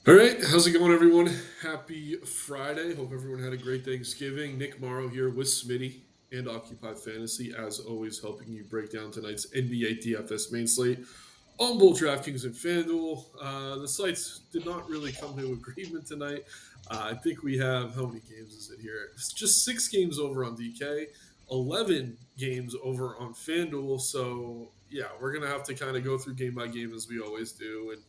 All right, how's it going, everyone? Happy Friday. Hope everyone had a great Thanksgiving. Nick Marro here with Smitty and Occupy Fantasy, as always, helping you break down tonight's NBA DFS main slate on both DraftKings and FanDuel. The sites did not really come to agreement tonight. I think we have, how many games is it here? It's just 6 games over on DK, 11 games over on FanDuel. So, yeah, we're going to have to kind of go through game by game as we always do. And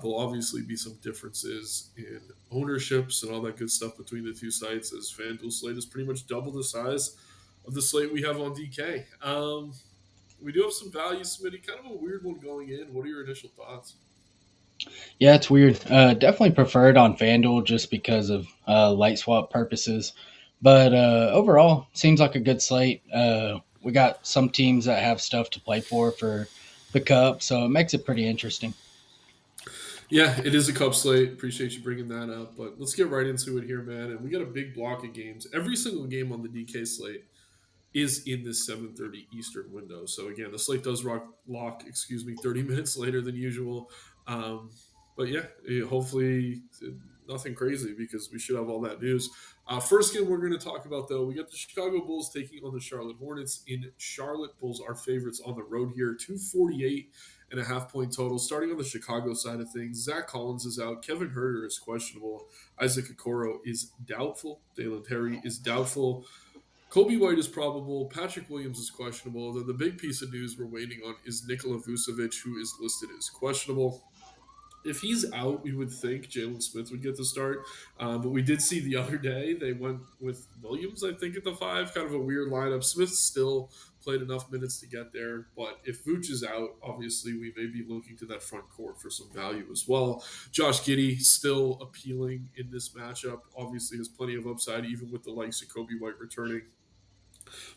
there'll obviously be some differences in ownerships and all that good stuff between the two sites, as FanDuel slate is pretty much double the size of the slate we have on DK. We do have some value, Smitty. Kind of a weird one going in. What are your initial thoughts? Yeah, it's weird. Definitely preferred on FanDuel just because of light swap purposes. But overall, seems like a good slate. We got some teams that have stuff to play for the cup, so it makes it pretty interesting. Yeah, it is a cup slate. Appreciate you bringing that up. But let's get right into it here, man. And we got a big block of games. Every single game on the DK slate is in this 7:30 Eastern window. So again, the slate does lock, 30 minutes later than usual. Um, but yeah, hopefully nothing crazy because we should have all that news. First game we're going to talk about, though, we got the Chicago Bulls taking on the Charlotte Hornets. In Charlotte, Bulls are favorites on the road here, 248.5 point total. Starting on the Chicago side of things, Zach Collins is out. Kevin Herter is questionable. Isaac Okoro is doubtful. Dalen Terry is doubtful. Kobe White is probable. Patrick Williams is questionable. Then the big piece of news we're waiting on is Nikola Vucevic, who is listed as questionable. If he's out, we would think Jalen Smith would get the start. But we did see the other day they went with Williams, I think, at the five. Kind of a weird lineup. Smith still played enough minutes to get there. But if Vooch is out, obviously we may be looking to that front court for some value as well. Josh Giddey still appealing in this matchup. Obviously has plenty of upside, even with the likes of Kobe White returning.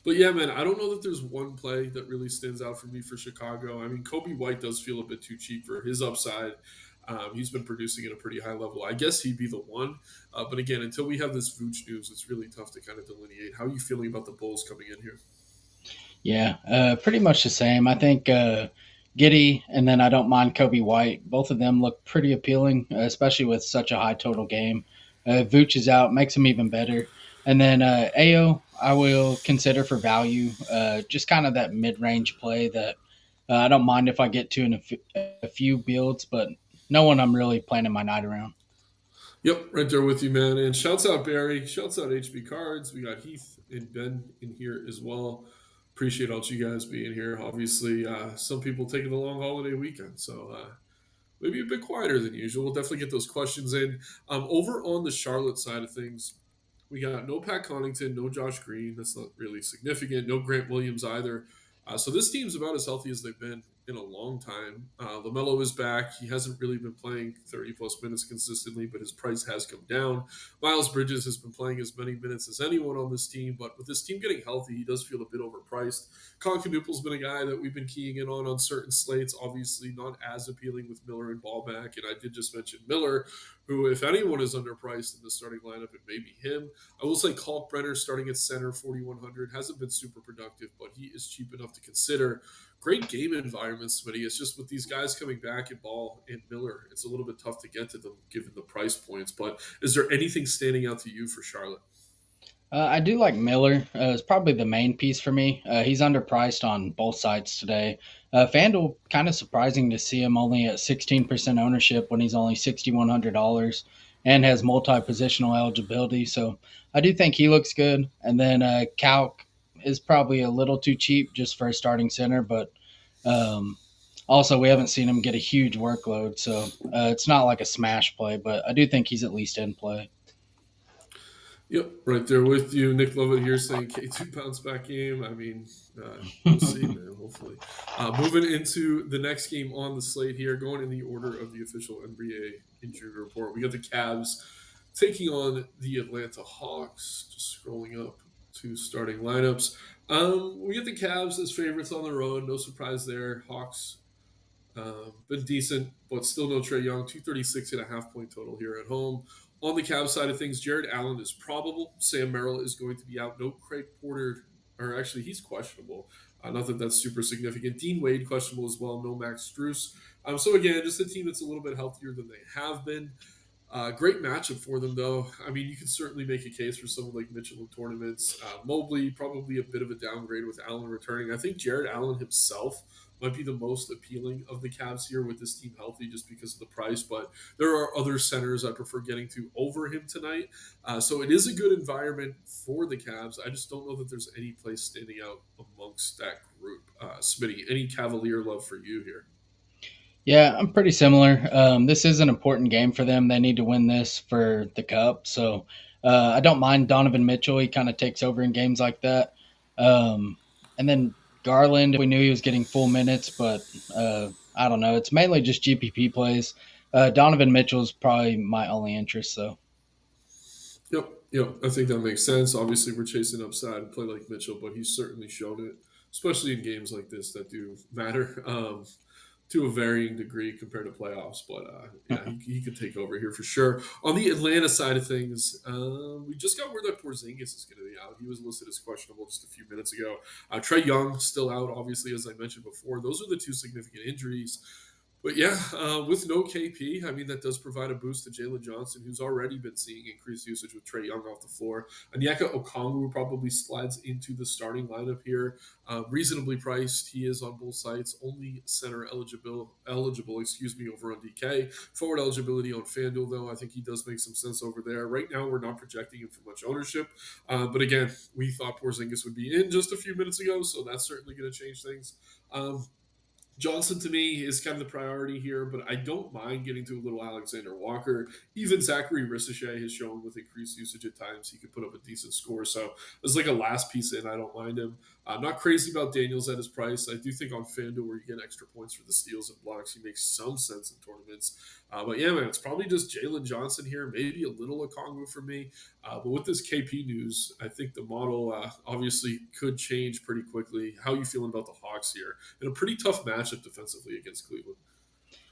But yeah, man, I don't know that there's one play that really stands out for me for Chicago. I mean, Kobe White does feel a bit too cheap for his upside. He's been producing at a pretty high level. I guess he'd be the one. But again, until we have this Vooch news, it's really tough to kind of delineate. How are you feeling about the Bulls coming in here? Yeah, pretty much the same. I think Giddy and then I don't mind Kobe White. Both of them look pretty appealing, especially with such a high total game. Vooch is out, makes him even better. And then Ao, I will consider for value, just kind of that mid range play that I don't mind if I get to in a few builds, but no one I'm really planning my night around. Yep, right there with you, man. And shouts out Barry. Shouts out HB Cards. We got Heath and Ben in here as well. Appreciate all you guys being here. Obviously, some people taking a long holiday weekend, so maybe a bit quieter than usual. We'll definitely get those questions in. Over on the Charlotte side of things, we got no Pat Connaughton, no Josh Green. That's not really significant. No Grant Williams either. So this team's about as healthy as they've been in a long time. LaMelo is back. He hasn't really been playing 30 plus minutes consistently, but his price has come down. Miles Bridges has been playing as many minutes as anyone on this team, but with this team getting healthy, he does feel a bit overpriced. Concanuple's been a guy that we've been keying in on certain slates. Obviously, not as appealing with Miller and Ballback. And I did just mention Miller, who, if anyone is underpriced in the starting lineup, it may be him. I will say Kalkbrenner starting at center, 4,100, hasn't been super productive, but he is cheap enough to consider. Great game environment, Smitty. It's just with these guys coming back at Ball and Miller, it's a little bit tough to get to them given the price points. But is there anything standing out to you for Charlotte? I do like Miller. It's probably the main piece for me. He's underpriced on both sides today. FanDuel, kind of surprising to see him only at 16% ownership when he's only $6,100 and has multi positional eligibility. So I do think he looks good. And then Calc is probably a little too cheap just for a starting center, but um, also we haven't seen him get a huge workload. So it's not like a smash play, but I do think he's at least in play. Yep, right there with you. Nick Lovett here saying K2 bounce back game. I mean, we'll see, man, hopefully. Moving into the next game on the slate here, going in the order of the official NBA injury report, we got the Cavs taking on the Atlanta Hawks. Just scrolling up to starting lineups. We get the Cavs as favorites on the road. No surprise there. Hawks been decent, but still no Trey Young. 236.5 point total here at home. On the Cavs side of things, Jared Allen is probable. Sam Merrill is going to be out. No Craig Porter, or actually, he's questionable. Not that that's super significant. Dean Wade questionable as well. No Max Struess. So again, just a team that's a little bit healthier than they have been. Great matchup for them, though. I mean, you can certainly make a case for someone like Mitchell in tournaments. Mobley, probably a bit of a downgrade with Allen returning. I think Jared Allen himself might be the most appealing of the Cavs here with this team healthy just because of the price. But there are other centers I prefer getting to over him tonight. So it is a good environment for the Cavs. I just don't know that there's any place standing out amongst that group. Smitty, any Cavalier love for you here? Yeah, I'm pretty similar. This is an important game for them. They need to win this for the cup. So I don't mind Donovan Mitchell. He kind of takes over in games like that. And then Garland, we knew he was getting full minutes, but I don't know. It's mainly just GPP plays. Donovan Mitchell's probably my only interest, though. Yep, yep. I think that makes sense. Obviously, we're chasing upside and play like Mitchell, but he's certainly shown it, especially in games like this that do matter to a varying degree compared to playoffs. But yeah, he could take over here for sure. On the Atlanta side of things, we just got word that Porzingis is going to be out. He was listed as questionable just a few minutes ago. Trey Young still out, obviously, as I mentioned before. Those are the two significant injuries. But yeah, with no KP, I mean, that does provide a boost to Jalen Johnson, who's already been seeing increased usage with Trey Young off the floor. Anyeka Okongwu probably slides into the starting lineup here. Reasonably priced. He is on both sites. Only center eligible, excuse me, over on DK. Forward eligibility on FanDuel, though. I think he does make some sense over there. Right now, we're not projecting him for much ownership. But again, we thought Porzingis would be in just a few minutes ago, so that's certainly going to change things. Johnson to me is kind of the priority here, but I don't mind getting to a little Alexander Walker. Even Zachary Ricochet has shown with increased usage at times he could put up a decent score. So it's like a last piece in. I don't mind him. I'm not crazy about Daniels at his price. I do think on FanDuel where you get extra points for the steals and blocks, he makes some sense in tournaments. But yeah, man, it's probably just Jalen Johnson here, maybe a little Okongwu for me. But with this KP news, I think the model obviously could change pretty quickly. How are you feeling about the Hawks here? In a pretty tough matchup defensively against Cleveland.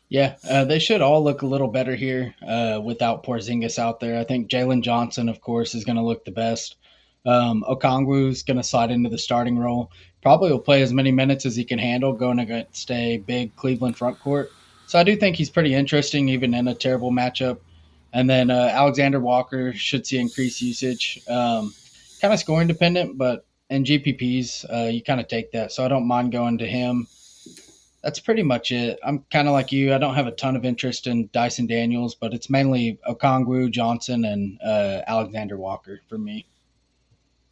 Yeah, they should all look a little better here without Porzingis out there. I think Jalen Johnson, of course, is going to look the best. Okongwu's going to slide into the starting role. Probably will play as many minutes as he can handle going against a big Cleveland front court. So I do think he's pretty interesting, even in a terrible matchup. And then Alexander Walker should see increased usage. Kind of scoring dependent, but in GPPs, you kind of take that. So I don't mind going to him. That's pretty much it. I'm kind of like you. I don't have a ton of interest in Dyson Daniels, but it's mainly Okongwu, Johnson, and Alexander Walker for me.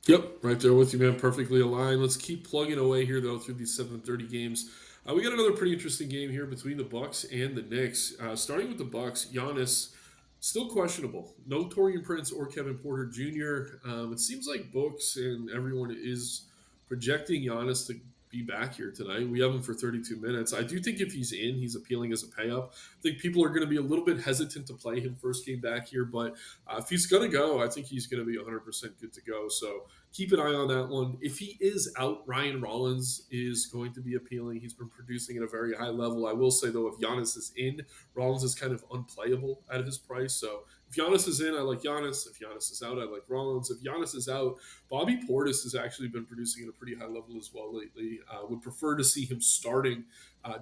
Yep, right there with you, man. Perfectly aligned. Let's keep plugging away here, though, through these 7:30 games. We got another pretty interesting game here between the Bucks and the Knicks. Starting with the Bucks, Giannis still questionable. No Torian Prince or Kevin Porter Jr. It seems like books and everyone is projecting Giannis to be back here tonight. We have him for 32 minutes. I do think if he's in, he's appealing as a pay up. I think people are going to be a little bit hesitant to play him first game back here, but if he's going to go, I think he's going to be 100% good to go. So keep an eye on that one. If he is out, Ryan Rollins is going to be appealing. He's been producing at a very high level. I will say, though, if Giannis is in, Rollins is kind of unplayable at his price. So if Giannis is in, I like Giannis. If Giannis is out, I like Rollins. If Giannis is out, Bobby Portis has actually been producing at a pretty high level as well lately. Would prefer to see him starting.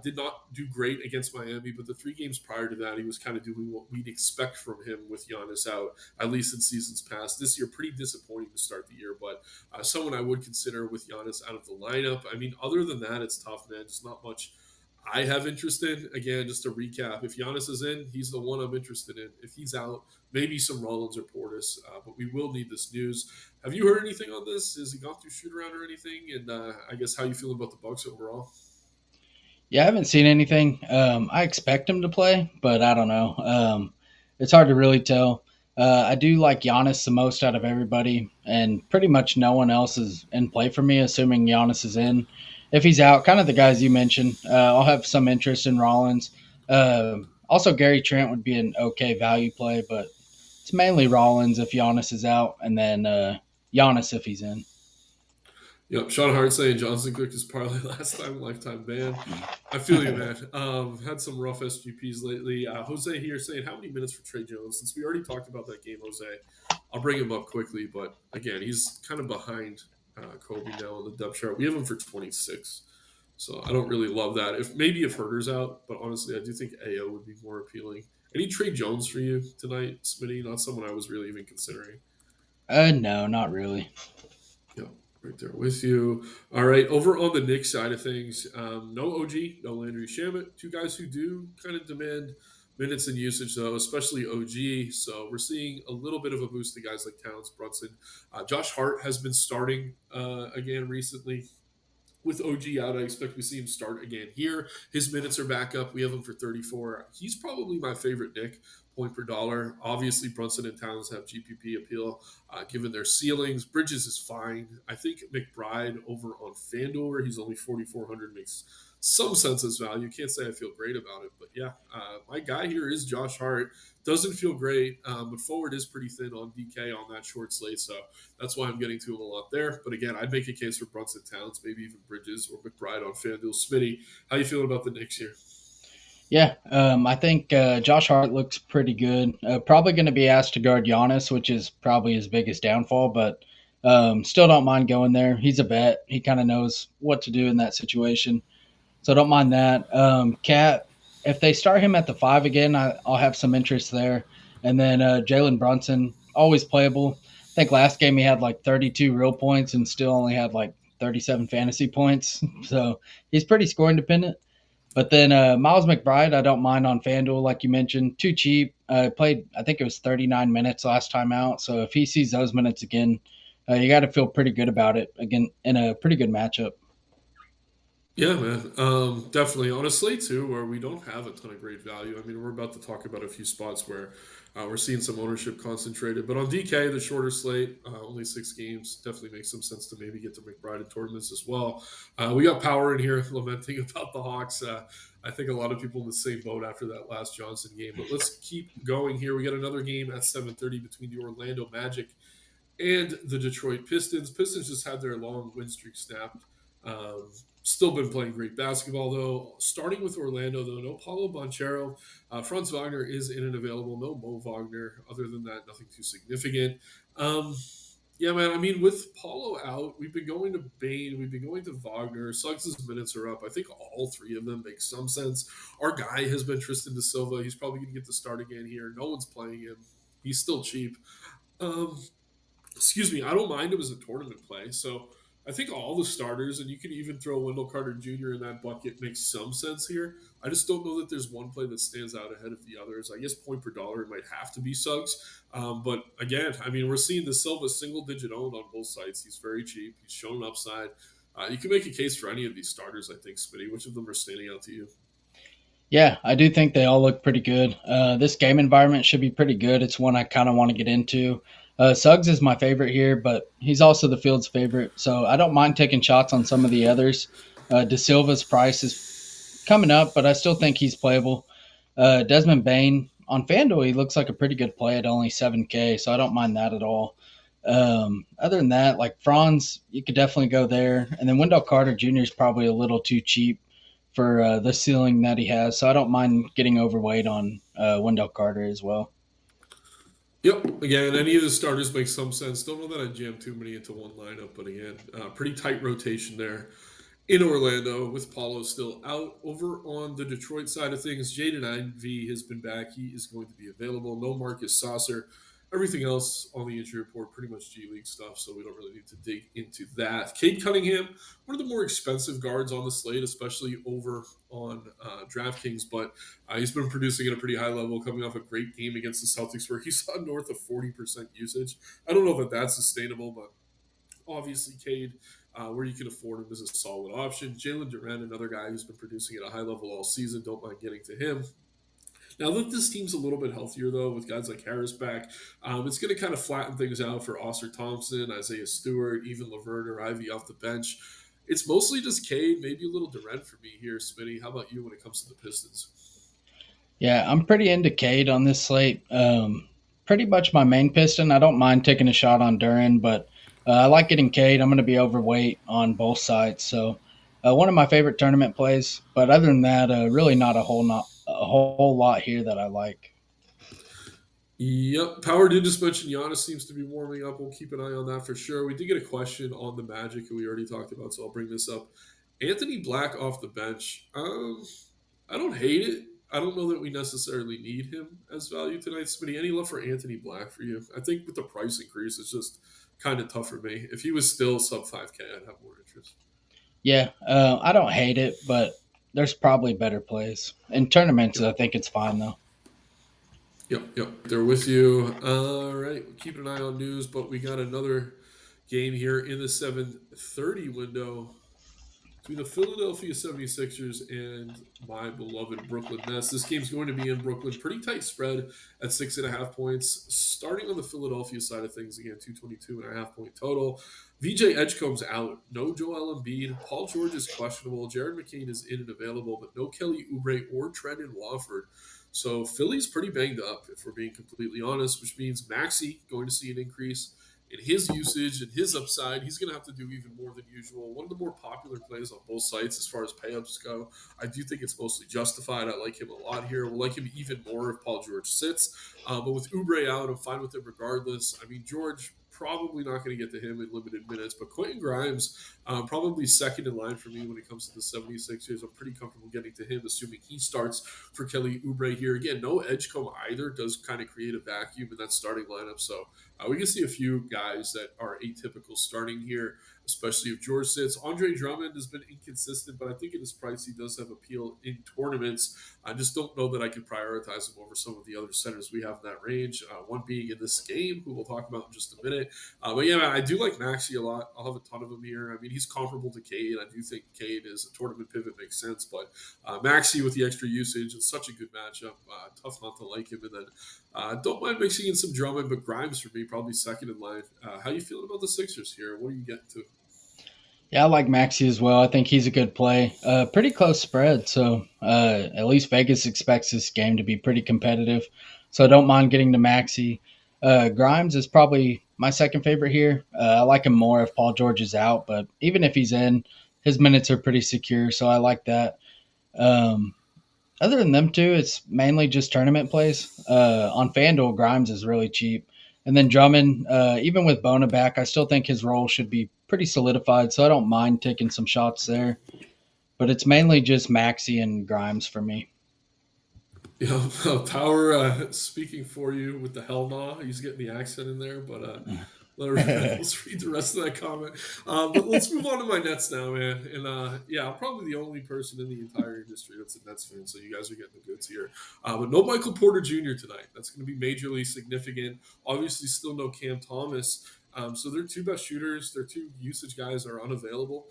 Did not do great against Miami, but the three games prior to that, he was kind of doing what we'd expect from him with Giannis out, at least in seasons past. This year, pretty disappointing to start the year, but someone I would consider with Giannis out of the lineup. I mean, other than that, it's tough, man. Just not much I have interest in. Again, just to recap, if Giannis is in, he's the one I'm interested in. If he's out, maybe some Rollins or Portis, but we will need this news. Have you heard anything on this? Has he gone through shoot around or anything? And I guess how you feeling about the Bucks overall? Yeah, I haven't seen anything. I expect him to play, but I don't know. It's hard to really tell. I do like Giannis the most out of everybody, and pretty much no one else is in play for me, assuming Giannis is in. If he's out, kind of the guys you mentioned, I'll have some interest in Rollins. Also, Gary Trent would be an okay value play, but it's mainly Rollins if Giannis is out, and then Giannis if he's in. Yep, Sean Hart saying Johnson cooked his parlay last time, lifetime ban. I feel you, man. Had some rough SGPs lately. Jose here saying, how many minutes for Trey Jones? Since we already talked about that game, Jose, I'll bring him up quickly. But again, he's kind of behind Kobe now on the depth chart. We have him for 26. So I don't really love that. If Herder's out, but honestly, I do think AO would be more appealing. Any Trey Jones for you tonight, Smitty? Not someone I was really even considering. No, not really. Yep, right there with you. All right, over on the Knicks side of things, no OG, no Landry Shamet. Two guys who do kind of demand minutes and usage, though, especially OG. So we're seeing a little bit of a boost to guys like Towns, Brunson. Josh Hart has been starting again recently. With OG out, I expect we see him start again here. His minutes are back up. We have him for 34. He's probably my favorite Nick point per dollar. Obviously, Brunson and Towns have GPP appeal given their ceilings. Bridges is fine. I think McBride over on FanDuel, where he's only 4,400, makes some sense as value. Can't say I feel great about it, but yeah, my guy here is Josh Hart. Doesn't feel great, but forward is pretty thin on DK on that short slate, so that's why I'm getting to him a lot there. But again, I'd make a case for Brunson Towns, maybe even Bridges or McBride on FanDuel. Smitty, how you feeling about the Knicks here? Yeah, I think Josh Hart looks pretty good. Probably going to be asked to guard Giannis, which is probably his biggest downfall, but still don't mind going there. He's a vet. He kind of knows what to do in that situation. So don't mind that. Cat, if they start him at the five again, I'll have some interest there. And then Jalen Brunson, always playable. I think last game he had like 32 real points and still only had like 37 fantasy points. So he's pretty scoring dependent. But then Miles McBride, I don't mind on FanDuel, like you mentioned. Too cheap. Played, I think it was 39 minutes last time out. So if he sees those minutes again, you got to feel pretty good about it again in a pretty good matchup. Yeah, man. Definitely. On a slate too, where we don't have a ton of great value. I mean, we're about to talk about a few spots where we're seeing some ownership concentrated. But on DK, the shorter slate, only 6 games, definitely makes some sense to maybe get to McBride and tournaments as well. We got Power in here lamenting about the Hawks. I think a lot of people in the same boat after that last Johnson game. But let's keep going here. We got another game at 7:30 between the Orlando Magic and the Detroit Pistons. Pistons just had their long win streak snapped. Um, Still been playing great basketball though. Starting with Orlando though, no Paulo Banchero. Franz Wagner is in and available. No Mo Wagner. Other than that, nothing too significant. Um, yeah, man. I mean, with Paulo out, we've been going to Bain, we've been going to Wagner. Suggs' minutes are up. I think all three of them make some sense. Our guy has been Tristan da Silva. He's probably going to get the start again here. No one's playing him. He's still cheap. Um, Excuse me, I don't mind him as a tournament play. So I think all the starters, and you can even throw Wendell Carter Jr. in that bucket, makes some sense here. I just don't know that there's one play that stands out ahead of the others. I guess point per dollar it might have to be Suggs. But again, I mean, we're seeing the Silva single digit owned on both sides. He's very cheap. He's shown upside. You can make a case for any of these starters, I think, Smitty. Which of them are standing out to you? Yeah, I do think they all look pretty good. This game environment should be pretty good. It's one I kind of want to get into. Suggs is my favorite here, but he's also the field's favorite, so I don't mind taking shots on some of the others. De Silva's price is coming up, but I still think he's playable. Desmond Bain on FanDuel, he looks like a pretty good play at only 7K, so I don't mind that at all. Other than that, like Franz, you could definitely go there, and then Wendell Carter Jr. is probably a little too cheap for the ceiling that he has, so I don't mind getting overweight on Wendell Carter as well. Yep. Again, any of the starters make some sense. Don't know that I jammed too many into one lineup, but again, pretty tight rotation there in Orlando with Paulo still out. Over on the Detroit side of things, Jaden Ivey has been back. He is going to be available. No Marcus Saucer. Everything else on the injury report, pretty much G League stuff, so we don't really need to dig into that. Cade Cunningham, one of the more expensive guards on the slate, especially over on DraftKings, but he's been producing at a pretty high level, coming off a great game against the Celtics where he saw north of 40% usage. I don't know that that's sustainable, but obviously Cade, where you can afford him, is a solid option. Jalen Duren, another guy who's been producing at a high level all season. Don't mind getting to him. Now that this team's a little bit healthier, though, with guys like Harris back, it's going to kind of flatten things out for Oscar Thompson, Isaiah Stewart, even Laverne or Ivy off the bench. It's mostly just Cade, maybe a little Durant for me here, Smitty. How about you when it comes to the Pistons? Yeah, I'm pretty into Cade on this slate. Pretty much my main piston. I don't mind taking a shot on Duran, but I like getting Cade. I'm going to be overweight on both sides, so one of my favorite tournament plays. But other than that, really not a whole lot here that I like. Yep. Power did just mention Giannis seems to be warming up. We'll keep an eye on that for sure. We did get a question on the Magic, who we already talked about, so I'll bring this up. Anthony Black off the bench. I don't hate it. I don't know that we necessarily need him as value tonight. Smitty, any love for Anthony Black for you? I think with the price increase, it's just kind of tough for me. If he was still sub 5K, I'd have more interest. Yeah, I don't hate it, but there's probably better plays. In tournaments, Yep. I think it's fine though. Yep. They're with you. All right. Keep an eye on news, but we got another game here in the 7:30 window between the Philadelphia 76ers and my beloved Brooklyn Nets. This game's going to be in Brooklyn. Pretty tight spread at 6.5 points. Starting on the Philadelphia side of things, again, 222.5 point total. VJ Edgecombe's out. No Joel Embiid. Paul George is questionable. Jared McCain is in and available, but no Kelly Oubre or Trendon Watford. So Philly's pretty banged up, if we're being completely honest, which means Maxey going to see an increase in his usage and his upside. He's going to have to do even more than usual. One of the more popular plays on both sites as far as payups go. I do think it's mostly justified. I like him a lot here. We'll like him even more if Paul George sits. But with Oubre out, I'm fine with it regardless. I mean, George probably not going to get to him in limited minutes, but Quentin Grimes probably second in line for me when it comes to the 76ers. I'm pretty comfortable getting to him, assuming he starts for Kelly Oubre here. Again, no Edgecombe either does kind of create a vacuum in that starting lineup. So we can see a few guys that are atypical starting here, especially if George sits. Andre Drummond has been inconsistent, but I think at his price he does have appeal in tournaments. I just don't know that I can prioritize him over some of the other centers we have in that range. One being in this game, who we'll talk about in just a minute. But yeah, man, I do like Maxey a lot. I'll have a ton of him here. I mean, he's comparable to Cade. I do think Cade is a tournament pivot makes sense, but Maxey with the extra usage, it's such a good matchup. Tough not to like him. And then don't mind mixing in some Drummond, but Grimes for me probably second in line. How you feeling about the Sixers here? What are you getting to? Yeah, I like Maxi as well. I think he's a good play. Pretty close spread, so at least Vegas expects this game to be pretty competitive. So I don't mind getting to Maxi. Grimes is probably my second favorite here. I like him more if Paul George is out, but even if he's in, his minutes are pretty secure, so I like that. Um, Other than them two, it's mainly just tournament plays. On FanDuel, Grimes is really cheap. And then Drummond, even with Bona back, I still think his role should be pretty solidified, so I don't mind taking some shots there. But it's mainly just Maxi and Grimes for me. Yeah, Power speaking for you with the hell nah. He's getting the accent in there, but let's read the rest of that comment. But let's move on to my Nets now, man. And yeah, I'm probably the only person in the entire industry that's a Nets fan, so you guys are getting the goods here. But no Michael Porter Jr. tonight. That's going to be majorly significant. Obviously, still no Cam Thomas. So their two best shooters, their two usage guys are unavailable.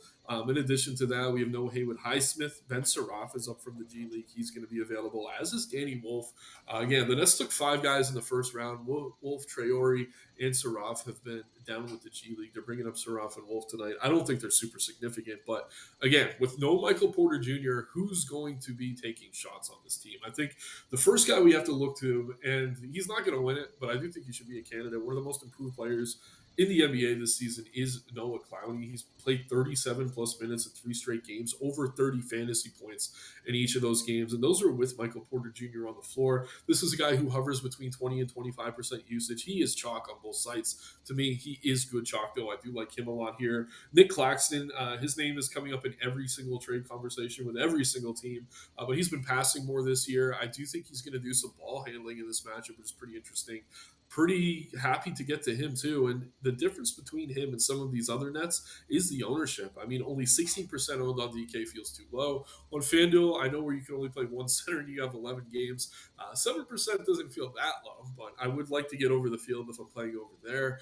In addition to that, we have no Haywood Highsmith. Ben Saraf is up from the G League. He's going to be available, as is Danny Wolf. Again, the Nets took five guys in the first round. Wolf, Traore, and Saraf have been down with the G League. They're bringing up Saraf and Wolf tonight. I don't think they're super significant, but again, with no Michael Porter Jr., who's going to be taking shots on this team? I think the first guy we have to look to, and he's not going to win it, but I do think he should be a candidate. One of the most improved players in the NBA this season is Noah Clowney. He's played 37 plus minutes in three straight games, over 30 fantasy points in each of those games. And those are with Michael Porter Jr. on the floor. This is a guy who hovers between 20 and 25% usage. He is chalk on both sites. To me, he is good chalk, though. I do like him a lot here. Nick Claxton, his name is coming up in every single trade conversation with every single team, but he's been passing more this year. I do think he's going to do some ball handling in this matchup, which is pretty interesting. Pretty happy to get to him too. And the difference between him and some of these other Nets is the ownership. I mean, only 16% owned on DK feels too low. On FanDuel, I know where you can only play one center and you have 11 games. 7% doesn't feel that low, but I would like to get over the field if I'm playing over there.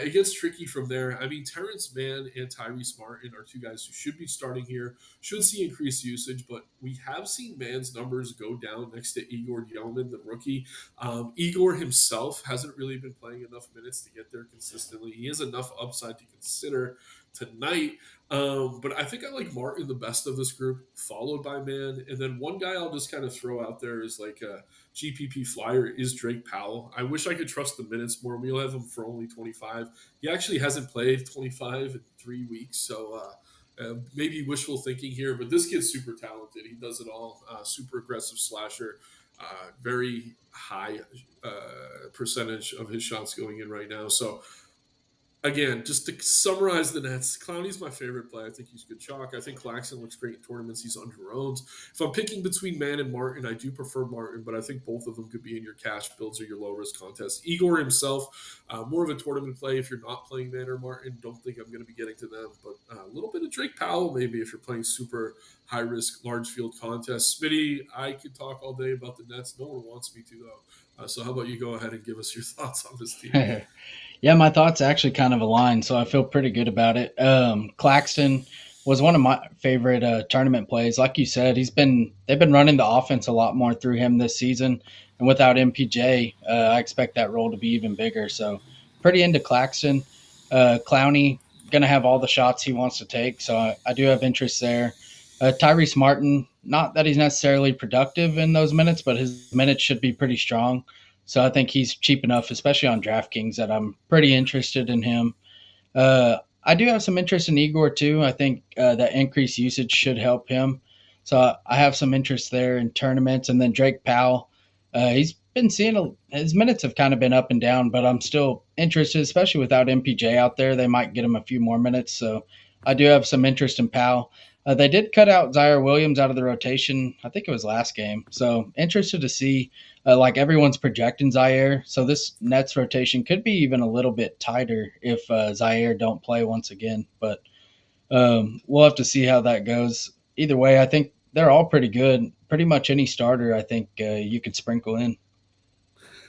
It gets tricky from there. I mean, Terrence Mann and Tyrese Martin are two guys who should be starting here, should see increased usage, but we have seen Mann's numbers go down next to Igor Yelman, the rookie. Igor himself hasn't really been playing enough minutes to get there consistently. He has enough upside to consider tonight. But I think I like Martin the best of this group, followed by Man. And then one guy I'll just kind of throw out there is like a GPP flyer is Drake Powell. I wish I could trust the minutes more. We'll have him for only 25. He actually hasn't played 25 in 3 weeks. So, maybe wishful thinking here, but this kid's super talented. He does it all. Super aggressive slasher. Very high percentage of his shots going in right now. So again, just to summarize the Nets, Clowney's my favorite play. I think he's good chalk. I think Claxton looks great in tournaments. He's underowned. If I'm picking between Mann and Martin, I do prefer Martin, but I think both of them could be in your cash builds or your low risk contest. Igor himself, more of a tournament play. If you're not playing Mann or Martin, don't think I'm going to be getting to them. But a little bit of Drake Powell, maybe if you're playing super high risk, large field contests. Smitty, I could talk all day about the Nets. No one wants me to, though. So how about you go ahead and give us your thoughts on this team? Yeah, my thoughts actually kind of align, so I feel pretty good about it. Claxton was one of my favorite tournament plays. Like you said, they've been running the offense a lot more through him this season, and without MPJ, I expect that role to be even bigger. So, pretty into Claxton. Clowney gonna have all the shots he wants to take, so I do have interest there. Tyrese Martin, not that he's necessarily productive in those minutes, but his minutes should be pretty strong. So I think he's cheap enough, especially on DraftKings, that I'm pretty interested in him. I do have some interest in Igor too. I think that increased usage should help him. So I have some interest there in tournaments. And then Drake Powell, he's been seeing his minutes have kind of been up and down, but I'm still interested, especially without MPJ out there. They might get him a few more minutes. So I do have some interest in Powell. They did cut out Zaire Williams out of the rotation. I think it was last game. So interested to see like everyone's projecting Zaire. So this Nets rotation could be even a little bit tighter if Zaire don't play once again. But we'll have to see how that goes. Either way, I think they're all pretty good. Pretty much any starter, I think you could sprinkle in.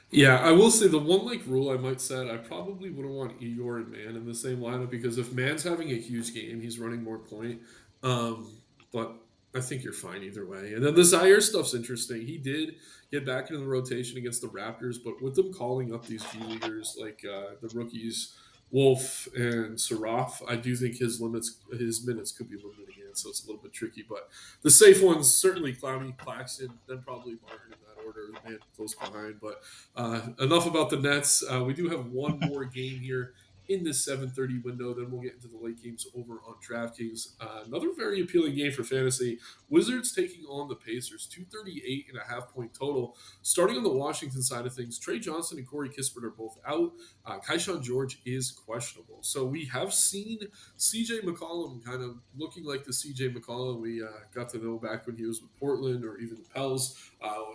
Yeah, I will say the one like rule I might set, I probably wouldn't want Igor and Mann in the same lineup because if Mann's having a huge game, he's running more point. But I think you're fine either way. And then the Zaire stuff's interesting. He did get back into the rotation against the Raptors, but with them calling up these G leaguers like the rookies Wolf and Saraf, I do think his minutes could be limited again, so it's a little bit tricky. But the safe ones certainly Clowney, Claxton, then probably Martin in that order, and close behind. But enough about the Nets. We do have one more game here in this 7:30 window. Then we'll get into the late games over on DraftKings. Another very appealing game for fantasy. Wizards taking on the Pacers. 238.5 point total. Starting on the Washington side of things, Trey Johnson and Corey Kispert are both out. Kaishan George is questionable. So we have seen CJ McCollum kind of looking like the CJ McCollum we got to know back when he was with Portland or even the Pels.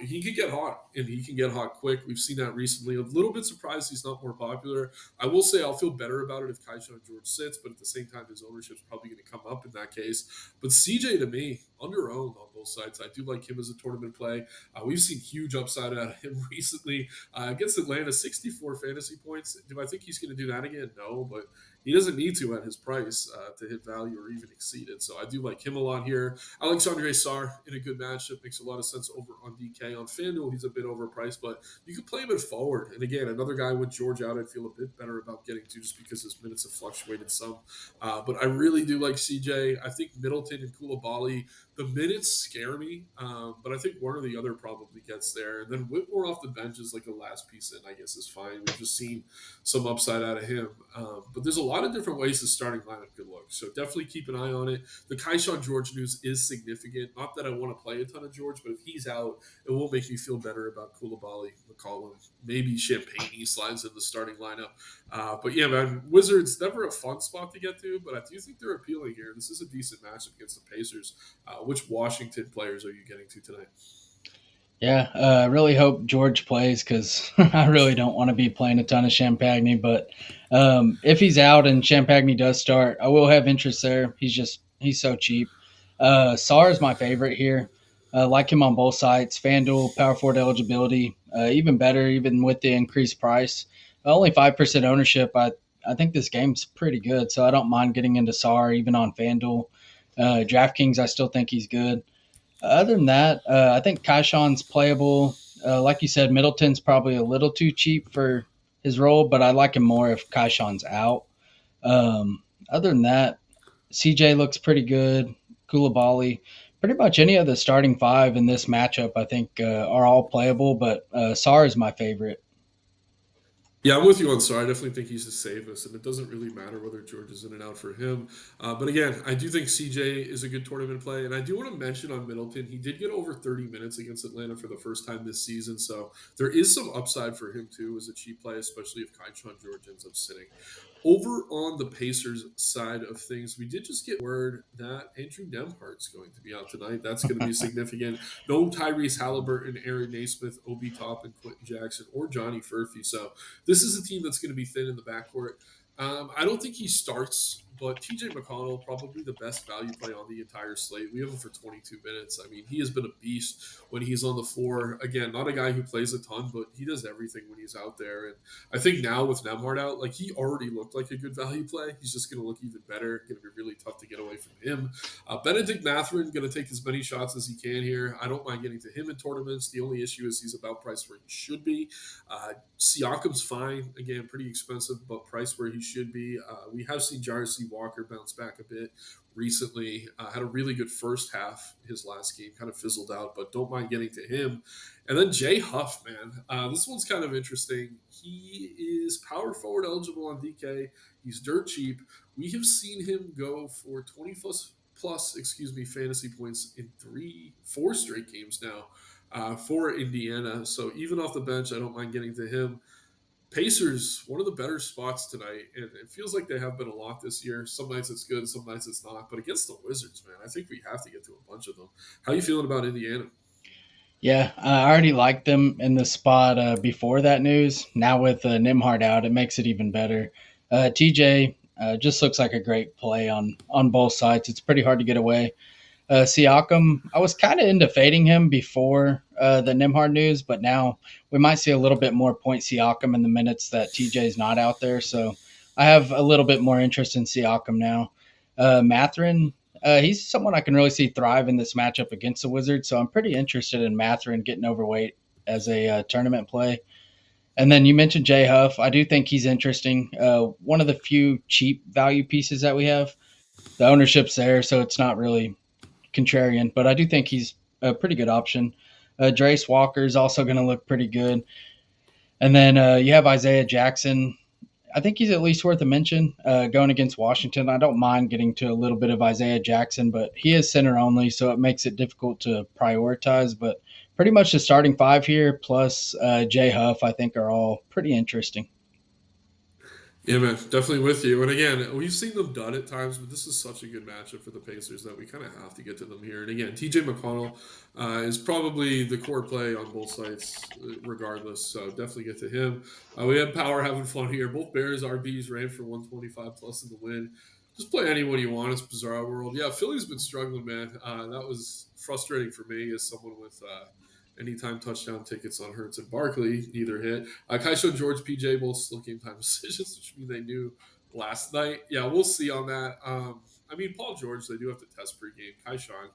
He can get hot, and he can get hot quick. We've seen that recently. A little bit surprised he's not more popular. I will say I'll feel better about it if Kaishan George sits, but at the same time, his ownership's probably going to come up in that case. But CJ to me, underowned on both sides. I do like him as a tournament play. We've seen huge upside out of him recently against Atlanta, 64 fantasy points. Do I think he's going to do that again? No, but he doesn't need to at his price to hit value or even exceed it. So I do like him a lot here. Alexandre Sarr in a good matchup makes a lot of sense over on DK. On FanDuel, he's a bit overpriced, but you can play him at forward. And again, another guy with George out, I'd feel a bit better about getting to just because his minutes have fluctuated some. But I really do like CJ. I think Middleton and Koulibaly, the minutes scare me, but I think one or the other probably gets there. And then Whitmore off the bench is like a last piece in, I guess, is fine. We've just seen some upside out of him. But there's a lot of different ways the starting lineup could look. So definitely keep an eye on it. The Kaishan George news is significant. Not that I want to play a ton of George, but if he's out, it will make me feel better about Koulibaly, McCollum, maybe Champagne. He slides in the starting lineup. But yeah, man, Wizards never a fun spot to get to, but I do think they're appealing here. This is a decent matchup against the Pacers. Which Washington players are you getting to tonight? Yeah, I really hope George plays because I really don't want to be playing a ton of Champagne. But if he's out and Champagne does start, I will have interest there. He's so cheap. Sar is my favorite here. Like him on both sides. FanDuel, power forward eligibility, even better, even with the increased price. Only 5% ownership. I think this game's pretty good, so I don't mind getting into Sar even on FanDuel. DraftKings, I still think he's good. Other than that, I think Kaishan's playable. Like you said, Middleton's probably a little too cheap for his role, but I like him more if Kaishan's out. Other than that, CJ looks pretty good. Koulibaly, pretty much any of the starting five in this matchup, I think, are all playable, but Sar is my favorite. Yeah, I'm with you on Sar. I definitely think he's the safest, and it doesn't really matter whether George is in and out for him. But again, I do think CJ is a good tournament play, and I do want to mention on Middleton, he did get over 30 minutes against Atlanta for the first time this season, so there is some upside for him too as a cheap play, especially if Kaishan George ends up sitting. Over on the Pacers side of things, we did just get word that Andrew Nemhart's going to be out tonight. That's going to be significant. No Tyrese Halliburton, Aaron Naismith, Obi Toppin, Quentin Jackson, or Johnny Furphy. So this is a team that's going to be thin in the backcourt. I don't think he starts, but TJ McConnell, probably the best value play on the entire slate. We have him for 22 minutes. I mean, he has been a beast when he's on the floor. Again, not a guy who plays a ton, but he does everything when he's out there. And I think now with Nemhard out, like he already looked like a good value play. He's just going to look even better. Going to be really tough to get away from him. Benedict Mathurin going to take as many shots as he can here. I don't mind getting to him in tournaments. The only issue is he's about priced where he should be. Siakam's fine. Again, pretty expensive, but priced where he should be. We have seen Jarcy Walker bounce back a bit recently. Had a really good first half. His last game kind of fizzled out, but don't mind getting to him. And then Jay Huff, man. This one's kind of interesting. He is power forward eligible on DK. He's dirt cheap. We have seen him go for 20 plus fantasy points in 4 straight games now for Indiana. So even off the bench, I don't mind getting to him. Pacers, one of the better spots tonight, and it feels like they have been a lot this year. Some nights it's good, some nights it's not. But against the Wizards, man, I think we have to get to a bunch of them. How you feeling about Indiana? Yeah, I already liked them in the spot before that news. Now with Nimhard out, it makes it even better. TJ just looks like a great play on both sides. It's pretty hard to get away. Siakam, I was kind of into fading him before the Nimhard news, but now we might see a little bit more point Siakam in the minutes that TJ's not out there. So I have a little bit more interest in Siakam now. Mathurin, he's someone I can really see thrive in this matchup against the Wizards. So I'm pretty interested in Mathurin getting overweight as a tournament play. And then you mentioned Jay Huff. I do think he's interesting. One of the few cheap value pieces that we have. The ownership's there, so it's not really contrarian, but I do think he's a pretty good option. Drace Walker is also going to look pretty good. And then you have Isaiah Jackson. I think he's at least worth a mention going against Washington. I don't mind getting to a little bit of Isaiah Jackson, but he is center only, so it makes it difficult to prioritize. But pretty much the starting five here plus Jay Huff, I think, are all pretty interesting. Yeah, man, definitely with you. And again, we've seen them done at times, but this is such a good matchup for the Pacers that we kind of have to get to them here. And again, TJ McConnell is probably the core play on both sides, regardless. So definitely get to him. We have Power having fun here. Both Bears RBs ran for 125 plus in the win. Just play anyone you want. It's bizarre world. Yeah, Philly's been struggling, man. That was frustrating for me as someone with anytime touchdown tickets on Hurts and Barkley. Neither hit. Kaisho and George PJ both still game time decisions, which mean they knew last night. Yeah, we'll see on that. I mean, Paul George, they do have to test pregame. Kaishan,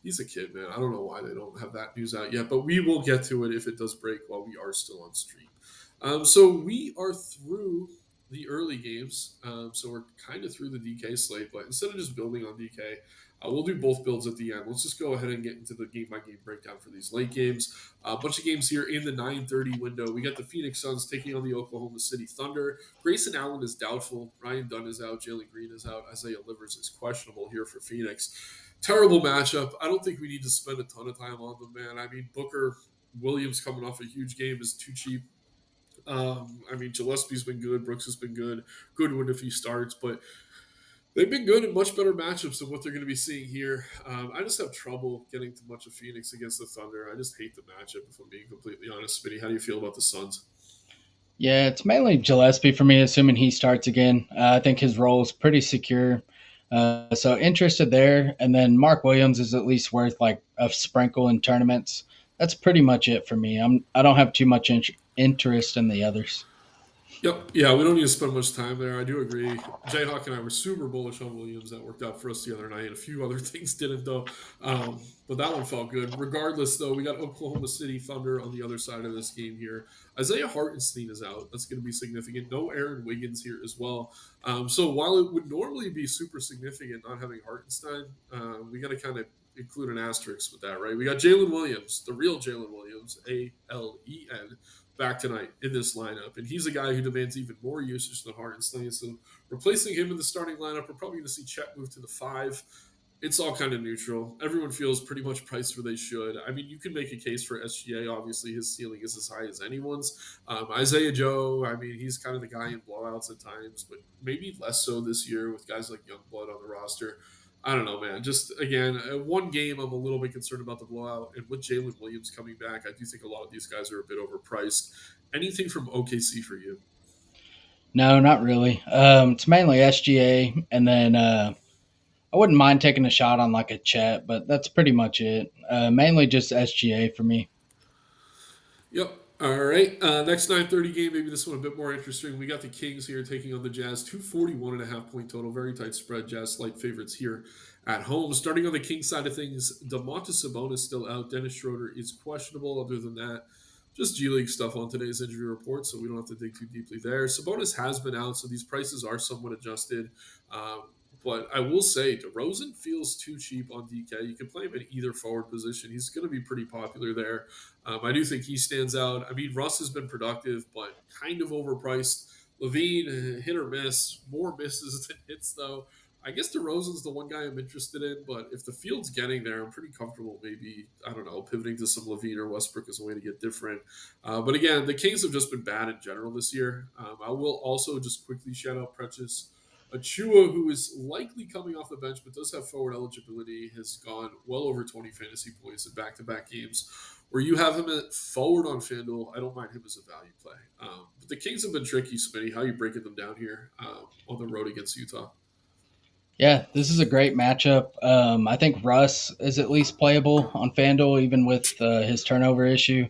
he's a kid, man. I don't know why they don't have that news out yet, but we will get to it if it does break while we are still on stream. So we are through the early games. So we're kind of through the DK slate, but instead of just building on DK, we'll do both builds at the end. Let's just go ahead and get into the game by game breakdown for these late games. A bunch of games here in the 9:30 window. We got the Phoenix Suns taking on the Oklahoma City Thunder. Grayson Allen is doubtful. Ryan Dunn is out. Jalen Green is out. Isaiah Livers is questionable here for Phoenix. Terrible matchup. I don't think we need to spend a ton of time on them, man. I mean, Booker Williams coming off a huge game is too cheap. I mean, Gillespie's been good. Brooks has been good. Goodwin if he starts, but they've been good in much better matchups than what they're going to be seeing here. I just have trouble getting too much of Phoenix against the Thunder. I just hate the matchup, if I'm being completely honest. Smitty, how do you feel about the Suns? Yeah, it's mainly Gillespie for me, assuming he starts again. I think his role is pretty secure. So interested there. And then Mark Williams is at least worth like a sprinkle in tournaments. That's pretty much it for me. I don't have too much interest in the others. Yep. Yeah, we don't need to spend much time there. I do agree. Jayhawk and I were super bullish on Williams. That worked out for us the other night. A few other things didn't, though. But that one felt good. Regardless, though, we got Oklahoma City Thunder on the other side of this game here. Isaiah Hartenstein is out. That's going to be significant. No Aaron Wiggins here as well. So while it would normally be super significant not having Hartenstein, we got to kind of include an asterisk with that, right? We got Jalen Williams, the real Jalen Williams, ALEN, back tonight in this lineup. And he's a guy who demands even more usage than Hartenstein. So replacing him in the starting lineup, we're probably going to see Chet move to the 5. It's all kind of neutral. Everyone feels pretty much priced where they should. I mean, you can make a case for SGA. Obviously, his ceiling is as high as anyone's. Isaiah Joe, I mean, he's kind of the guy in blowouts at times, but maybe less so this year with guys like Youngblood on the roster. I don't know, man. Just again, one game I'm a little bit concerned about the blowout, and with Jalen Williams coming back, I do think a lot of these guys are a bit overpriced. Anything from OKC for you? No, not really. It's mainly SGA, and then I wouldn't mind taking a shot on like a Chet, but that's pretty much it. Mainly just SGA for me. Yep. All right. Next 9:30 game, maybe this one a bit more interesting. We got the Kings here taking on the Jazz. 241.5 point total. Very tight spread. Jazz slight favorites here at home. Starting on the Kings side of things, Domantas Sabonis still out. Dennis Schroeder is questionable. Other than that, just G League stuff on today's injury report, so we don't have to dig too deeply there. Sabonis has been out, so these prices are somewhat adjusted. Um, but I will say, DeRozan feels too cheap on DK. You can play him in either forward position. He's going to be pretty popular there. I do think he stands out. I mean, Russ has been productive, but kind of overpriced. Levine, hit or miss, more misses than hits, though. I guess DeRozan's the one guy I'm interested in, but if the field's getting there, I'm pretty comfortable maybe, I don't know, pivoting to some Levine or Westbrook as a way to get different. But again, the Kings have just been bad in general this year. I will also just quickly shout out Precious Achua, who is likely coming off the bench but does have forward eligibility, has gone well over 20 fantasy points in back to back games. Where you have him at forward on FanDuel, I don't mind him as a value play. But the Kings have been tricky, Smitty. How are you breaking them down here on the road against Utah? Yeah, this is a great matchup. I think Russ is at least playable on FanDuel, even with his turnover issue.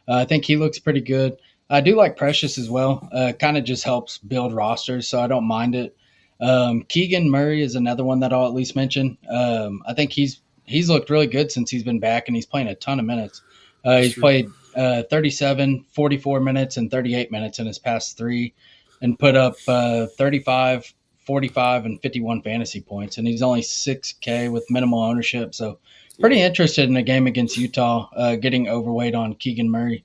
I think he looks pretty good. I do like Precious as well. Kind of just helps build rosters, so I don't mind it. Keegan Murray is another one that I'll at least mention. I think he's looked really good since he's been back, and he's playing a ton of minutes. That's He's true. played 37, 44 minutes, and 38 minutes in his past three, and put up 35, 45, and 51 fantasy points. And he's only 6K with minimal ownership. So, pretty Yeah. interested in a game against Utah, getting overweight on Keegan Murray.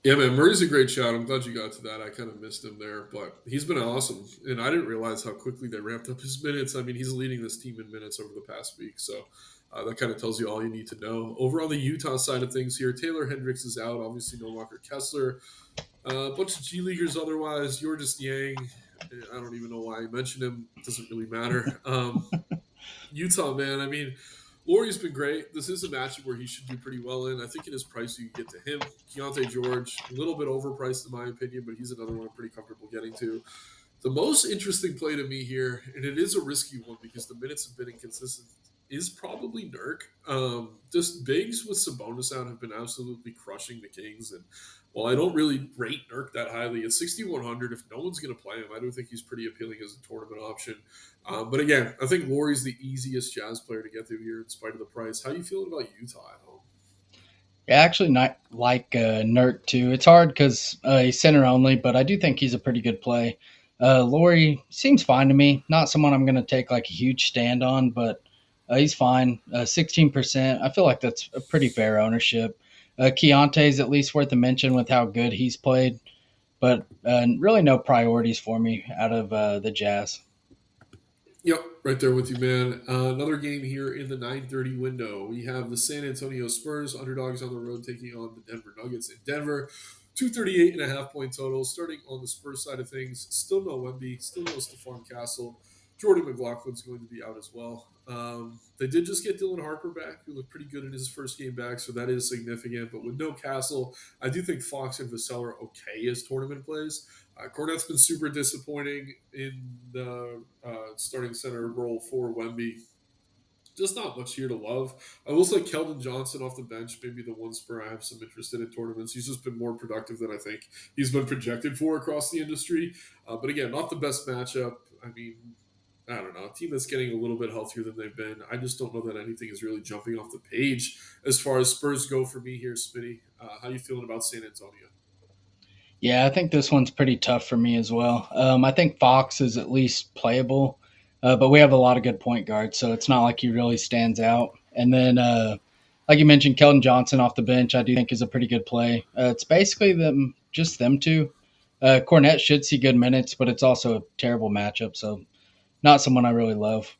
Yeah, man, Murray's a great shot. I'm glad you got to that. I kind of missed him there, but he's been awesome. And I didn't realize how quickly they ramped up his minutes. I mean, he's leading this team in minutes over the past week. So that kind of tells you all you need to know. Over on the Utah side of things here, Taylor Hendricks is out. Obviously, no Walker Kessler. A bunch of G Leaguers otherwise. You're just Yang. I don't even know why I mentioned him. It doesn't really matter. Utah, man. I mean, Laurie's been great. This is a matchup where he should do pretty well in. I think in his price you can get to him. Keontae George, a little bit overpriced in my opinion, but he's another one I'm pretty comfortable getting to. The most interesting play to me here, and it is a risky one because the minutes have been inconsistent, is probably Nurk. Just bigs with Sabonis out have been absolutely crushing the Kings, and while I don't really rate Nurk that highly, at 6,100, if no one's going to play him, I do think he's pretty appealing as a tournament option. But again, I think Laurie's the easiest Jazz player to get through here in spite of the price. How you feeling about Utah at home? Yeah, actually, not like Nurk too. It's hard because he's center only, but I do think he's a pretty good play. Laurie seems fine to me. Not someone I'm going to take like a huge stand on, but he's fine. 16%. I feel like that's a pretty fair ownership. Keontae's at least worth a mention with how good he's played, but really no priorities for me out of the Jazz. Yep, right there with you, man. Another game here in the 9:30 window. We have the San Antonio Spurs underdogs on the road taking on the Denver Nuggets in Denver. 238.5 point total. Starting on the Spurs side of things, still no Wemby, still no Stephon Castle. Jordan McLaughlin's going to be out as well. They did just get Dylan Harper back, who looked pretty good in his first game back, so that is significant. But with no Castle, I do think Fox and Vassell are okay as tournament plays. Cornette's been super disappointing in the starting center role for Wemby. Just not much here to love. I will say Keldon Johnson off the bench, maybe the one spur I have some interest in tournaments. He's just been more productive than I think he's been projected for across the industry. But again, not the best matchup. I mean, I don't know. A team that's getting a little bit healthier than they've been. I just don't know that anything is really jumping off the page as far as Spurs go for me here, Smitty. How you feeling about San Antonio? Yeah, I think this one's pretty tough for me as well. I think Fox is at least playable, but we have a lot of good point guards, so it's not like he really stands out. And then, like you mentioned, Keldon Johnson off the bench, I do think is a pretty good play. It's basically just them two. Cornette should see good minutes, but it's also a terrible matchup, so not someone I really love.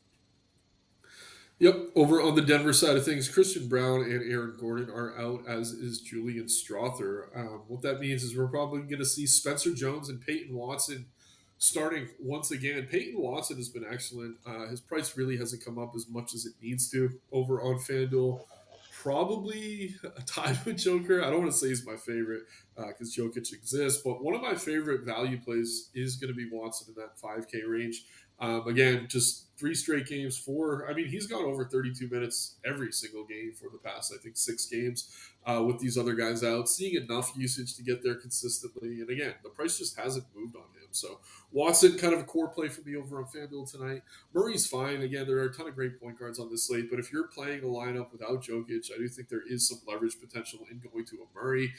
Yep. Over on the Denver side of things, Christian Brown and Aaron Gordon are out, as is Julian Strother. What that means is we're probably going to see Spencer Jones and Peyton Watson starting once again. Peyton Watson has been excellent. His price really hasn't come up as much as it needs to over on FanDuel. Probably tied with Joker. I don't want to say he's my favorite because Jokic exists, but one of my favorite value plays is going to be Watson in that 5K range. Again, just three straight games. I mean, he's gone over 32 minutes every single game for the past, I think, 6 games with these other guys out, seeing enough usage to get there consistently. And again, the price just hasn't moved on him. So Watson, kind of a core play for me over on FanDuel tonight. Murray's fine. Again, there are a ton of great point guards on this slate, but if you're playing a lineup without Jokic, I do think there is some leverage potential in going to a Murray.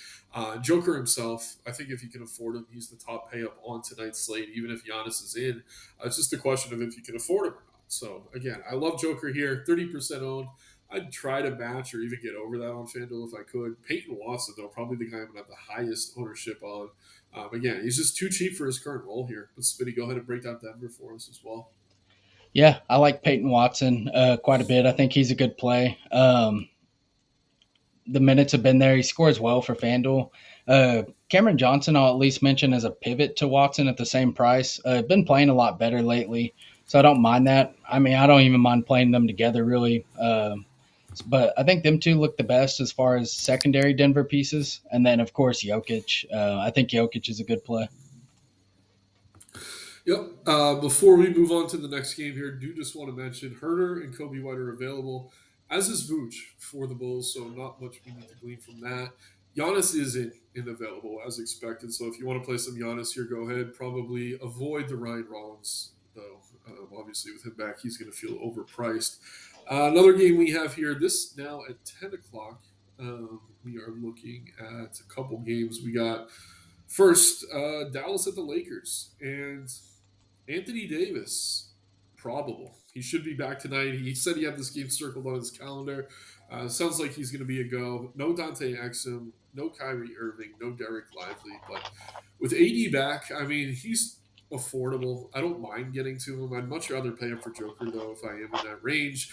Joker himself, I think if you can afford him, he's the top pay up on tonight's slate, even if Giannis is in. It's just a question of if you can afford him or not. So again, I love Joker here, 30% owned. I'd try to match or even get over that on FanDuel if I could. Peyton Watson, though, probably the guy I'm going to have the highest ownership on. Again, he's just too cheap for his current role here. But Spitty, go ahead and break down Denver for us as well. Yeah, I like Peyton Watson quite a bit. I think he's a good play. The minutes have been there. He scores well for FanDuel. Cameron Johnson, I'll at least mention as a pivot to Watson at the same price. Been playing a lot better lately, so I don't mind that. I mean, I don't even mind playing them together really. But I think them two look the best as far as secondary Denver pieces, and then of course Jokic. I think Jokic is a good play. Yep. Before we move on to the next game here, do just want to mention Herder and Kobe White are available, as is Vooch for the Bulls, so not much we need to glean from that. Giannis isn't available as expected, so if you want to play some Giannis here, go ahead. Probably avoid the Ryan Rollins, though. Obviously, with him back, he's going to feel overpriced. Another game we have here, this now at 10 o'clock. We are looking at a couple games. We got first Dallas at the Lakers, and Anthony Davis, probable. He should be back tonight. He said he had this game circled on his calendar. Sounds like he's going to be a go. No Dante Exum, no Kyrie Irving, no Derek Lively. But with AD back, I mean, he's affordable. I don't mind getting to him. I'd much rather pay him for Joker, though, if I am in that range.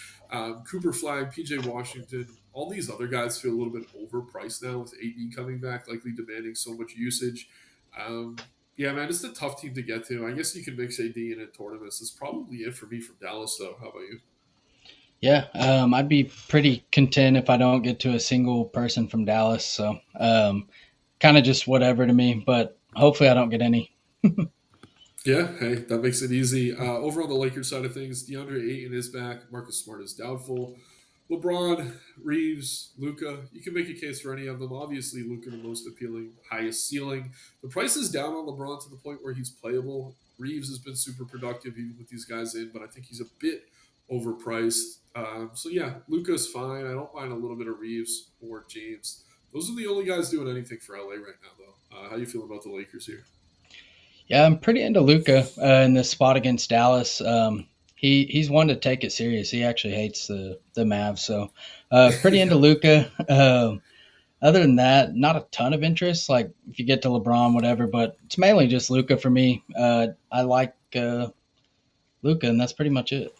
Cooper Flag, PJ Washington, all these other guys feel a little bit overpriced now with AD coming back, likely demanding so much usage. Yeah, man, it's a tough team to get to. I guess you can mix AD in at tournaments. That's probably it for me from Dallas, though. How about you? Yeah, I'd be pretty content if I don't get to a single person from Dallas. So kind of just whatever to me, but hopefully I don't get any. Yeah, hey, that makes it easy. Over on the Lakers side of things, DeAndre Ayton is back. Marcus Smart is doubtful. LeBron, Reeves, Luca. You can make a case for any of them. Obviously, Luca the most appealing, highest ceiling. The price is down on LeBron to the point where he's playable. Reeves has been super productive even with these guys in, but I think he's a bit overpriced. So yeah, Luca's fine. I don't mind a little bit of Reeves or James. Those are the only guys doing anything for LA right now, though. How you feel about the Lakers here? Yeah, I'm pretty into Luca in this spot against Dallas. He's one to take it serious. He actually hates the Mavs, so pretty into Yeah. Luca. Other than that, not a ton of interest. Like if you get to LeBron, whatever, but it's mainly just Luca for me. I like Luca, and that's pretty much it.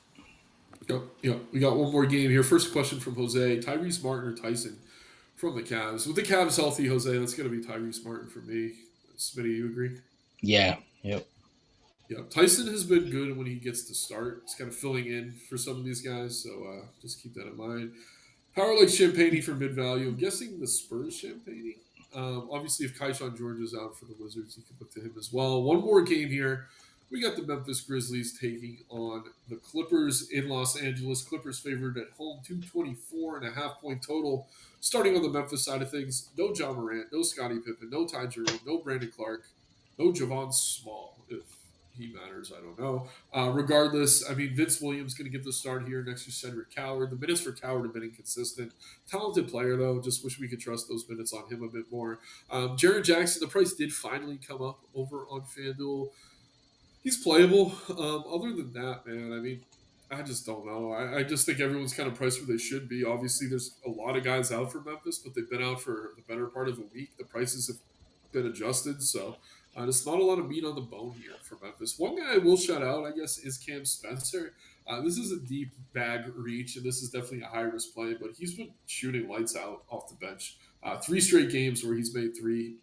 Yep, yep. We got one more game here. First question from Jose: Tyrese Martin or Tyson from the Cavs? With the Cavs healthy, Jose, that's going to be Tyrese Martin for me. Smitty, you agree? Yeah, yep. Yeah, Tyson has been good when he gets to start. He's kind of filling in for some of these guys, so just keep that in mind. Power like Champagne for mid value. I'm guessing the Spurs Champagne. Obviously, if Kaishan George is out for the Wizards, you can look to him as well. One more game here. We got the Memphis Grizzlies taking on the Clippers in Los Angeles. Clippers favored at home, 224.5 point total. Starting on the Memphis side of things, no John Morant, no Scottie Pippen, no Ty Jerome, no Brandon Clark, no Javon Small, if he matters. I don't know. Regardless, I mean, Vince Williams going to get the start here next to Cedric Coward. The minutes for Coward have been inconsistent. Talented player, though. Just wish we could trust those minutes on him a bit more. Jared Jackson, the price did finally come up over on FanDuel. He's playable. Other than that, man, I mean, I just don't know. I just think everyone's kind of priced where they should be. Obviously, there's a lot of guys out for Memphis, but they've been out for the better part of a week. The prices have been adjusted, so there's not a lot of meat on the bone here for Memphis. One guy I will shout out, I guess, is Cam Spencer. This is a deep bag reach, and this is definitely a high risk play, but he's been shooting lights out off the bench. Three straight games where he's made 3+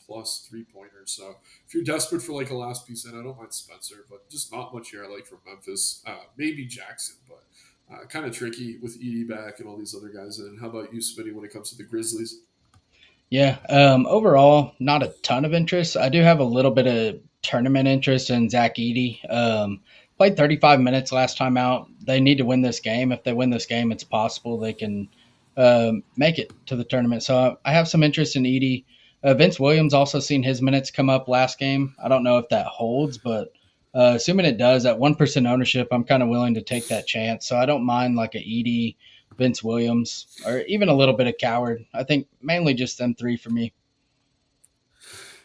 3 pointers. So if you're desperate for like a last piece in, I don't mind Spencer, but just not much here I like from Memphis. Maybe Jackson, but kind of tricky with Edie back and all these other guys in. How about you, Smitty, when it comes to the Grizzlies? Yeah. Overall, not a ton of interest. I do have a little bit of tournament interest in Zach Edey. Played 35 minutes last time out. They need to win this game. If they win this game, it's possible they can make it to the tournament. So I have some interest in Edey. Vince Williams also seen his minutes come up last game. I don't know if that holds, but assuming it does, at 1% ownership, I'm kind of willing to take that chance. So I don't mind like a Edey, Vince Williams, or even a little bit of Coward. I think mainly just them three for me.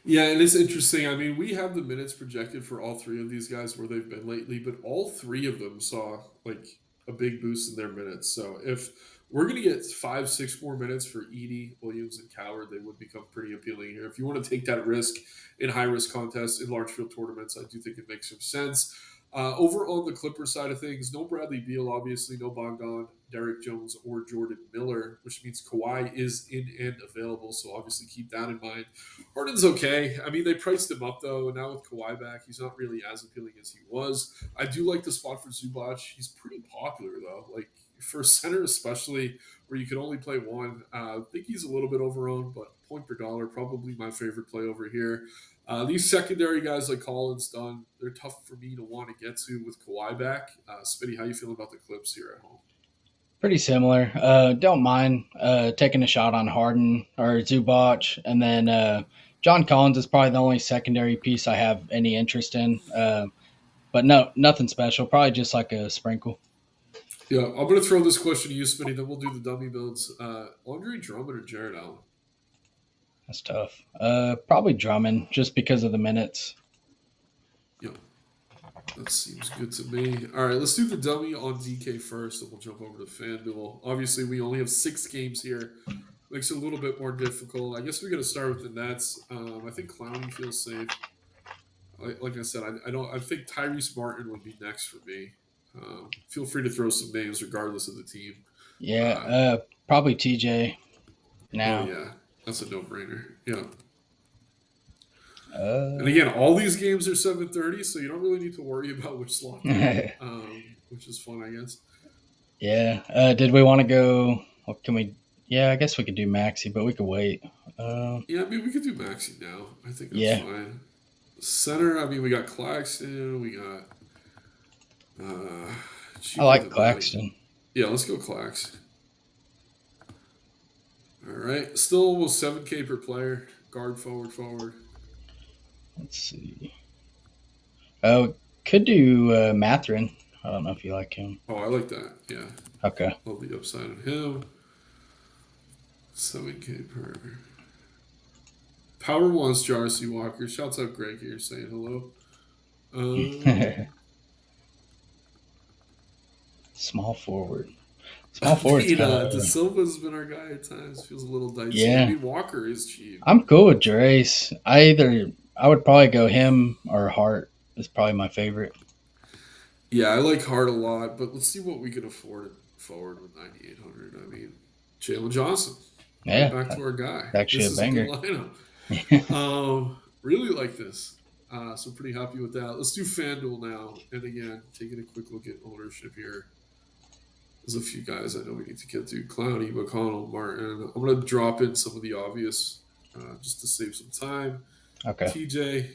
Yeah, it is interesting. I mean, we have the minutes projected for all three of these guys where they've been lately, but all three of them saw like a big boost in their minutes. So if we're going to get 5, 6 more minutes for Edie, Williams, and Coward, they would become pretty appealing here. If you want to take that risk in high risk contests, in large field tournaments, I do think it makes some sense. Over on the Clipper side of things, no Bradley Beal, obviously, no Bogdan, Derek Jones, or Jordan Miller, which means Kawhi is in and available. So obviously keep that in mind. Harden's okay. I mean, they priced him up though, and now with Kawhi back, he's not really as appealing as he was. I do like the spot for Zubac. He's pretty popular though. Like for center, especially where you can only play one. I think he's a little bit overowned, but point per dollar, probably my favorite play over here. These secondary guys like Collins, Dunn, they're tough for me to want to get to with Kawhi back. Spitty, how you feeling about the Clips here at home? Pretty similar. Don't mind taking a shot on Harden or Zubac, and then John Collins is probably the only secondary piece I have any interest in. But no, nothing special. Probably just like a sprinkle. Yeah, I'm going to throw this question to you, Spitty, then we'll do the dummy builds. Andre Drummond or Jared Allen? That's tough. Probably Drummond just because of the minutes. Yeah, that seems good to me. All right, let's do the dummy on DK first, and we'll jump over to FanDuel. Obviously, we only have 6 games here. Makes it a little bit more difficult. I guess we're going to start with the Nets. I think Clowney feels safe. Like I said, I don't. I think Tyrese Martin would be next for me. Feel free to throw some names regardless of the team. Yeah, Uh, probably TJ oh now. yeah, that's a no-brainer. Yeah, and Uh, again, all these games are 7:30, so you don't really need to worry about which slot they're in, which is fun, I guess. yeah. Did we want to go? What can we? Yeah, I guess we could do Maxi, but we could wait. Uh, Yeah, I mean, we could do Maxi now. I think that's yeah, fine. Center, I mean, we got Claxton, we got I cheaper like than that. Claxton. Yeah, let's go Clax. All right, still almost 7K per player. Guard, forward, forward. Let's see. Oh, could do Matherin. I don't know if you like him. Oh, I like that. Yeah, Okay. love the upside on him. 7K per. Power wants Jarcy Walker. Shouts out Greg here saying hello. Um, Small forward. Small I forward's mean, kind De of Silva's been our guy at times. Feels a little dicey. I yeah. mean, Walker is cheap. I'm cool with Drace. I would probably go him or Hart is probably my favorite. Yeah, I like Hart a lot, but let's see what we can afford forward with 9,800. I mean, Jalen Johnson, right Yeah, back to our guy. it's actually This a is a good banger. lineup. Really like this. So pretty happy with that. Let's do FanDuel now. And again, taking a quick look at ownership here. There's a few guys I know we need to get to. Clowney, McConnell, Martin. I'm going to drop in some of the obvious just to save some time. Okay. TJ,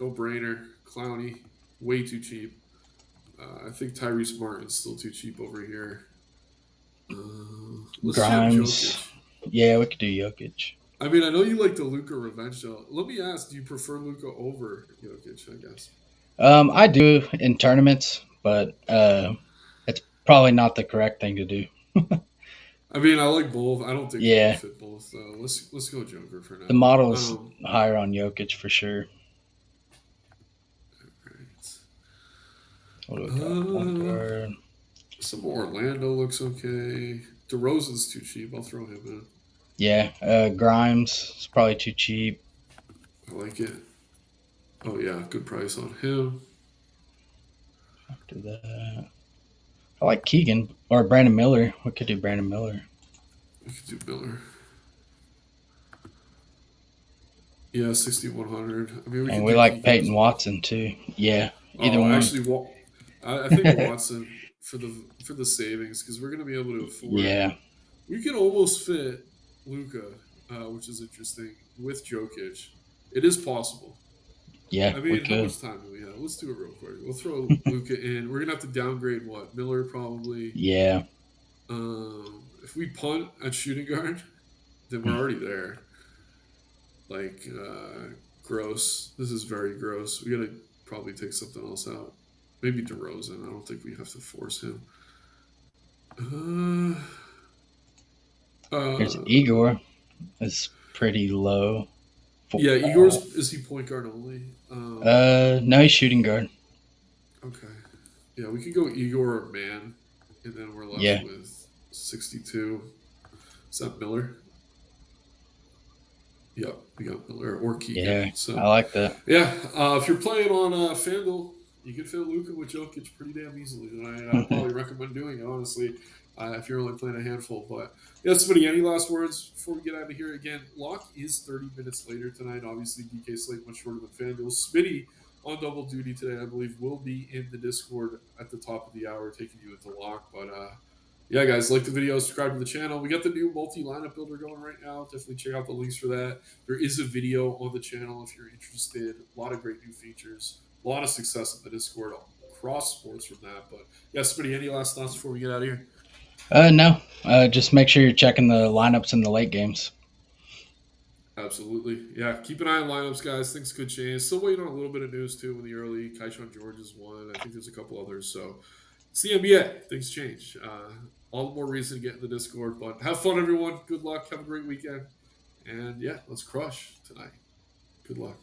no brainer. Clowney, way too cheap. I think Tyrese Martin's still too cheap over here. Let's jam Grimes. Jokic. Yeah, we could do Jokic. I mean, I know you like the Luca revenge though. Let me ask: do you prefer Luca over Jokic? I guess. I do in tournaments, but it's probably not the correct thing to do. I mean, I like both. I don't think we can Yeah, fit both though. Let's go Joker for the now. model's higher on Jokic for sure. Right. What do we got? Point Uh, guard. some Orlando looks okay. DeRozan's too cheap. I'll throw him in. Yeah, Grimes is probably too cheap. I like it. Oh yeah, good price on him. After that. I like Keegan or Brandon Miller. We could do Brandon Miller. We could do Miller. Yeah, 6,100. I mean, we And could we do like Keegan as Peyton well. Watson too. Yeah, either Oh, one. actually, I think Watson for the savings because we're going to be able to afford. Yeah, We can almost fit Luca, which is interesting, with Jokic. It is possible. yeah, I we mean, how could. much time do we have? Let's do it real quick. We'll throw Luca in. We're gonna have to downgrade what Miller probably. Yeah. If we punt at shooting guard, then we're already there. Like gross. This is very gross. We gotta probably take something else out. Maybe DeRozan. I don't think we have to force him. Uh, There's uh, Igor. It's pretty low. yeah, Igor's is he point guard only? No, he's shooting guard. Okay. Yeah, we could go Igor or Man, and then we're left Yeah, with 62. Is that Miller? Yep, we got Miller or Keegan. yeah, I So, like that. yeah, if you're playing on FanDuel, you can fill Luka with Jokic pretty damn easily. And I'd probably recommend doing it, honestly, if you're only playing a handful. But, yeah, somebody, any last words before we get out of here? Again, lock is 30 minutes later tonight. Obviously, DK Slate much shorter than FanDuel. Smitty on double duty today, I believe, will be in the Discord at the top of the hour taking you into lock. But, yeah, guys, like the video, subscribe to the channel. We got the new multi-lineup builder going right now. Definitely check out the links for that. There is a video on the channel if you're interested. A lot of great new features. A lot of success in the Discord across sports from that. But yeah, Smitty, any last thoughts before we get out of here? No. Just make sure you're checking the lineups in the late games. Absolutely. Yeah, keep an eye on lineups, guys. Things could change. Still waiting on a little bit of news, too, in the early. Kaishan George is one. I think there's a couple others. So it's the NBA. Things change. All the more reason to get in the Discord. But have fun, everyone. Good luck. Have a great weekend. And yeah, let's crush tonight. Good luck.